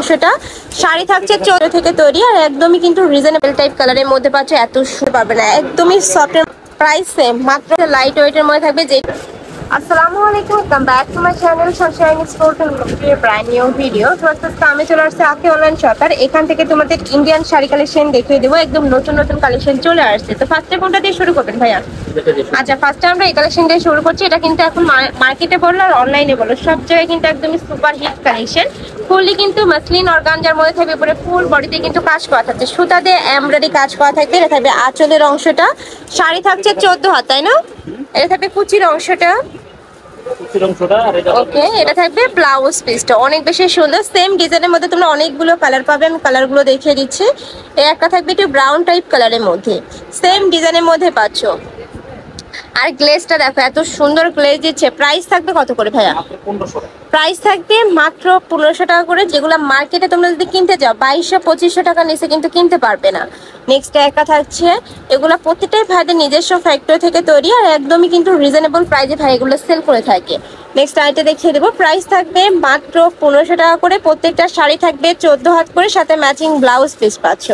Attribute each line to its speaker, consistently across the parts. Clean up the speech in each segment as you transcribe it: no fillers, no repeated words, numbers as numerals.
Speaker 1: সেটা শাড়ি থাকছে 14 থেকে তৈরি আর একদমই কিন্তু রিজনেবল টাইপ কালারের মধ্যে পাচ্ছ। এত সুন্দর পাবে না, একদমই সফট। প্রাইস সেম, মাত্র লাইট ওয়েটের মধ্যে থাকবে। যে আসসালামু আলাইকুম, welcome back to my channel sunshine sports and brand new video. তো আজকে আমি চলে আসছে আঁকি অনলাইন শপার। এখান থেকে তোমাদের ইন্ডিয়ান শাড়ি কালেকশন দেখিয়ে দেবো, একদম নতুন নতুন কালেকশন চলে আসছে। তো ফার্স্টে কোনটা দিয়ে শুরু করবেন ভাইয়া? আচ্ছা, ফার্স্টে আমরা এই কালেকশন দিয়ে শুরু করছি। এটা কিন্তু এখন মার্কেটে বললো আর অনলাইনে বলো সব জায়গায় কিন্তু একদমই সুপার হিট কালেকশন। ফুললি কিন্তু মাসলিন অর্গানজার মধ্যে থাকবে, পুরো ফুল বডিতে কিন্তু কাজ করা থাকছে, সুতা দিয়ে এমব্রয়ডারি কাজ করা থাকবে। এটা থাকবে আঁচলের অংশটা, শাড়ি থাকছে 14 হাত, তাই না? এটা থাকবে কুচির অংশটা, ওকে। এটা থাকবে ব্লাউজ পিসটা, অনেক বেশি সুন্দর। সেম ডিজাইনের মধ্যে তোমরা অনেকগুলো কালার পাবে, আমি কালারগুলো দেখিয়ে দিচ্ছি। এই একটা থাকবে একটু ব্রাউন টাইপ কালারের মধ্যে, সেম ডিজাইনের মধ্যে পাচ্ছ। আর গ্লেজটা দেখো, এত সুন্দর গ্লেজ দিচ্ছে। প্রাইস থাকবে কত করে ভাইয়া? প্রাইস থাকবে মাত্র 1500 টাকা করে, যেগুলো মার্কেটে তোমরা যদি কিনতে যাও 2200-2500 টাকা নিচে কিন্তু কিনতে পারবে না। নেক্সট একা থাকছে, এগুলো প্রত্যেকটাই ভাইদের নিজস্ব ফ্যাক্টরি থেকে তৈরি আর একদমই কিন্তু রিজনেবল প্রাইসে ভাই এগুলো সেল করে থাকে। নেক্সট আইটা দেখিয়ে দেবো, প্রাইস থাকবে মাত্র 1500 টাকা করে। প্রত্যেকটা শাড়ি থাকবে 14 হাত করে, সাথে ম্যাচিং ব্লাউজ পিস পাচ্ছ।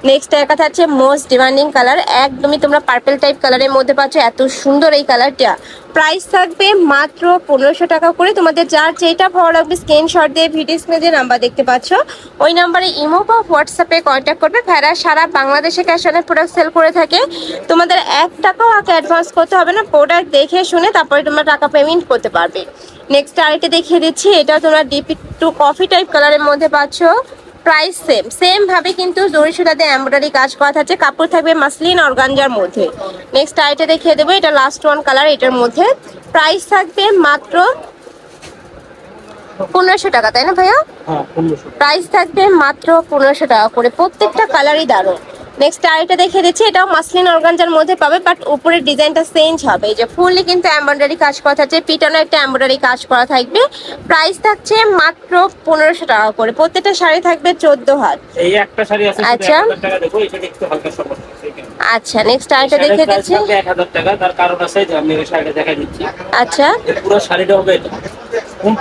Speaker 1: নেক্সট একা থাকছে মোস্ট ডিমান্ডিং কালার, একদমই তোমরা পার্পল টাইপ কালারের মধ্যে পাচ্ছ। এত সুন্দর এই কালারটা। প্রাইস থাকবে মাত্র 1500 টাকা করে। তোমাদের যার যেটা ভালো লাগবে স্ক্রিনশট দিয়ে ভিডিও স্ক্রিনে যে নাম্বার দেখতে পাচ্ছ ওই নাম্বারে ইমো বা হোয়াটসঅ্যাপে কন্ট্যাক্ট করবে। ভাইরা সারা বাংলাদেশে ক্যাশ অন প্রোডাক্ট সেল করে থাকে। তোমাদের 1 টাকাও আগে অ্যাডভান্স করতে হবে না, প্রোডাক্ট দেখে শুনে তারপরে তোমরা টাকা পেমেন্ট করতে পারবে। নেক্সট আরেকটা দেখিয়ে দিচ্ছি, এটা তোমরা ডিপ টু কফি টাইপ কালারের মধ্যে পাচ্ছ। প্রাইস সেম ভাবে কিন্তু জরি সুতাতে এমব্রয়ডারি কাজ করা থাকছে, কাপড় থাকবে মাসলিন অর্গানজার মধ্যে। নেক্সট আইটা দেখিয়ে দেবো, এটা লাস্ট ওয়ান কালার এটার মধ্যে। প্রাইস থাকবে মাত্র 1500 টাকা, তাই না ভাইয়া? প্রাইস থাকবে মাত্র 1500 টাকা করে, প্রত্যেকটা কালারই দারুণ। নেক্সট আরেকটা দেখিয়ে দিচ্ছি, এটাও মাসলিন অর্গানজার মধ্যে পাবে, বাট উপরের ডিজাইনটা চেঞ্জ হবে। এই যে ফুললি কিন্তু এমব্রয়ডারি কাজ করা থাকছে, পিটানো একটা এমব্রয়ডারি কাজ করা থাকবে। প্রাইস থাকছে মাত্র 1500 টাকা করে। প্রত্যেকটা শাড়ি থাকবে 14 হাত। এই একটা শাড়ি আছে, আচ্ছা টাকা দেবো, এটা একটু হালকা সমস্যা আছে। আচ্ছা, নেক্সট আরেকটা দেখিয়ে দিচ্ছি, 1000 টাকা। তার কারণ আছে যে আমি এই শাড়িটা দেখাই দিচ্ছি। আচ্ছা, পুরো শাড়িটা হবে এটা,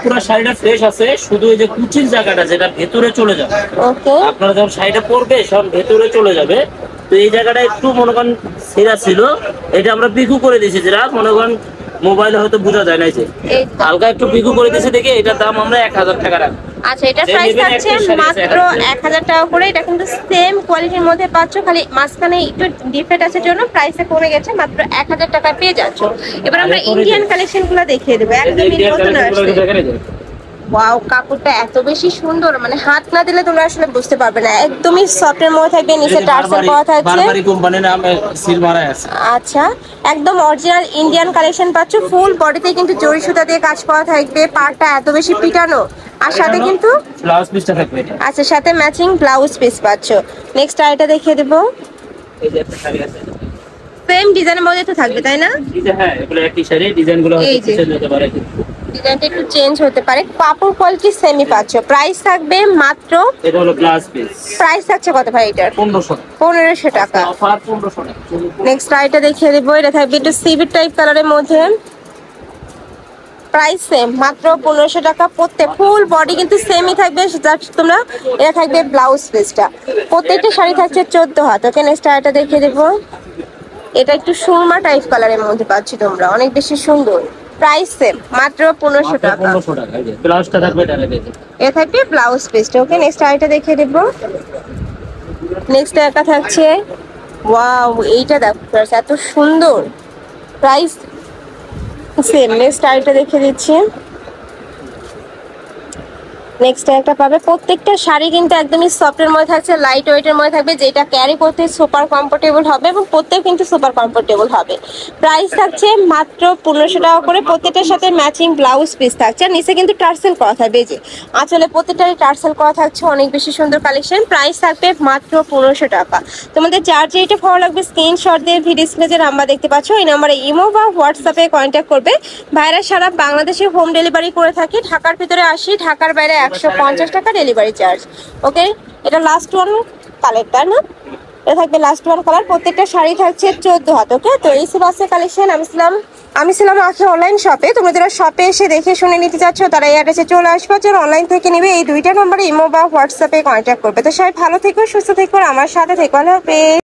Speaker 1: পুরো শাড়িটা ফ্রেশ আছে, শুধু এই যে কুচির জায়গাটা যেটা ভেতরে চলে যাবে। ওকে, আপনারা যখন শাড়িটা পরবে সব ভেতরে চলে যাবে। তো এই জায়গাটা একটু মনে করেন ছেঁড়া ছিল, এটা আমরা পিকু করে দিয়েছি, যেটা মনে করেন মোবাইলে হয়তো বোঝা যায় না। যে হালকা একটু পিকু করে দিয়েছি দেখে এটার দাম আমরা 1000 টাকা রাখবো। আচ্ছা, এটা প্রাইস থাকছে মাত্র 1000 টাকা করে। এটা কিন্তু সেম কোয়ালিটির মধ্যে পাচ্ছ, খালি মাঝখানে একটু ডিফারেন্ট আছে জন্য প্রাইসে কমে গেছে, মাত্র 1000 টাকা পেয়ে যাচ্ছ। এবার আমরা ইন্ডিয়ান কালেকশনগুলো দেখিয়ে দেবো, একদমই নতুন আসছে। ওয়াও, কাপড়টা এত বেশি সুন্দর, মানে হাত না দিলে তোমরা আসলে বুঝতে পারবে না। একদমই সফটের মধ্যে থাকবে, নিচে টার্সেল করা থাকছে। বারবারি কোম্পানির নাম সিল মারা আছে। আচ্ছা, একদম অরিজিনাল ইন্ডিয়ান কালেকশন পাচ্ছ। ফুল বডিতে কিন্তু জরি সুতা দিয়ে কাজ করা থাকবে, পাড়টা এত বেশি পিটানো, আর সাথে কিন্তু ব্লাউজ পিসটা থাকবে। আচ্ছা, সাথে ম্যাচিং ব্লাউজ পিস পাচ্ছ। নেক্সট আইটা দেখিয়ে দেবো, এই যে একটা শাড়ি আছে সেম ডিজাইনের মধ্যে তো থাকবে, তাই না? হ্যাঁ, এগুলো একই শাড়ি, ডিজাইনগুলো হয়তো চেঞ্জ হতে পারে, ডিজাইনটা একটু চেঞ্জ হতে পারে। কাপড় কোয়ালিটি সেমই পাচ্ছ। প্রাইস থাকবে মাত্র, এটা হলো গ্লাস পিস। প্রাইস থাকছে কত ভাই এটার? 1500 টাকা। অফার 1500 টাকা। নেক্সট আইটা দেখিয়ে দেবো, এটা থাকবে একটু সিভিট টাইপ কালারের মধ্যে। প্রাইস সেম, মাত্র 1500 টাকা। প্রত্যেক ফুল বডি কিন্তু সেমই থাকবে, জাস্ট তোমরা এটা থাকবে ব্লাউজ পিসটা। প্রত্যেকটা শাড়ি থাকছে 14 হাত। ওকে, নেক্সট আইটা দেখিয়ে দেবো, এটা একটু সুরমা টাইপ কালারের মধ্যে পাচ্ছি তোমরা, অনেক বেশি সুন্দর। প্রাইস সেম, মাত্র 1500 টাকা। ব্লাউজটা থাকবে ডাইরেক্ট, এটা থাকবে ব্লাউজ পিসটা। ওকে, নেক্সট আইটা দেখিয়ে দেব। নেক্সট একা থাকছে, ওয়াও, এইটা দেখো এত সুন্দর। Price same. নেক্সট আইটা দেখিয়ে দিচ্ছি, নেক্সট একটা পাবে। প্রত্যেকটা শাড়ি কিন্তু একদমই সফটের মধ্যে থাকছে, লাইট ওয়েটের মধ্যে থাকবে, যেটা ক্যারি করতে সুপার কমফোর্টেবল হবে এবং প্রত্যেক কিন্তু সুপার কমফোর্টেবল হবে। প্রাইস থাকছে মাত্র 1500 টাকা করে। প্রত্যেকটার সাথে ম্যাচিং ব্লাউজ পিস থাকছে, আর নিচে কিন্তু টার্সেল করা থাকবে, যে আসলে প্রত্যেকটারই টার্সেল করা থাকছে। অনেক বেশি সুন্দর কালেকশন। প্রাইস থাকবে মাত্র 1500 টাকা। তোমাদের যার যেটা ভালো লাগবে স্ক্রিনশট দিয়ে ভিডিও স্ক্রিনে যে নাম্বার দেখতে পাচ্ছ ওই নাম্বারে ইমো বা হোয়াটসঅ্যাপে কন্ট্যাক্ট করবে। ভাইরা সারা বাংলাদেশে হোম ডেলিভারি করে থাকি। ঢাকার ভিতরে 80, ঢাকার বাইরে 150 টাকা ডেলিভারি চার্জ। ওকে, এটা লাস্ট ওয়ান কালার, তাই না? এটা থাকবে লাস্ট ওয়ান কালার। প্রত্যেকটা শাড়ি থাকছে 14 হাত। ওকে, তো এই সব আছে কালেকশন। আমি ছিলাম আমি ছিলাম আখি অনলাইন শপে। তোমরা যারা শপে এসে দেখে শুনে নিতে চাচ্ছ তারা এই অ্যাড্রেসে চলে আসবে, যারা অনলাইন থেকে নেবে এই দুইটা নম্বরে ইমো বা হোয়াটসঅ্যাপে কন্ট্যাক্ট করবে। তো সবাই ভালো থেকো, সুস্থ থেকো, আমার সাথে থেকো। আল্লাহ হাফেজ।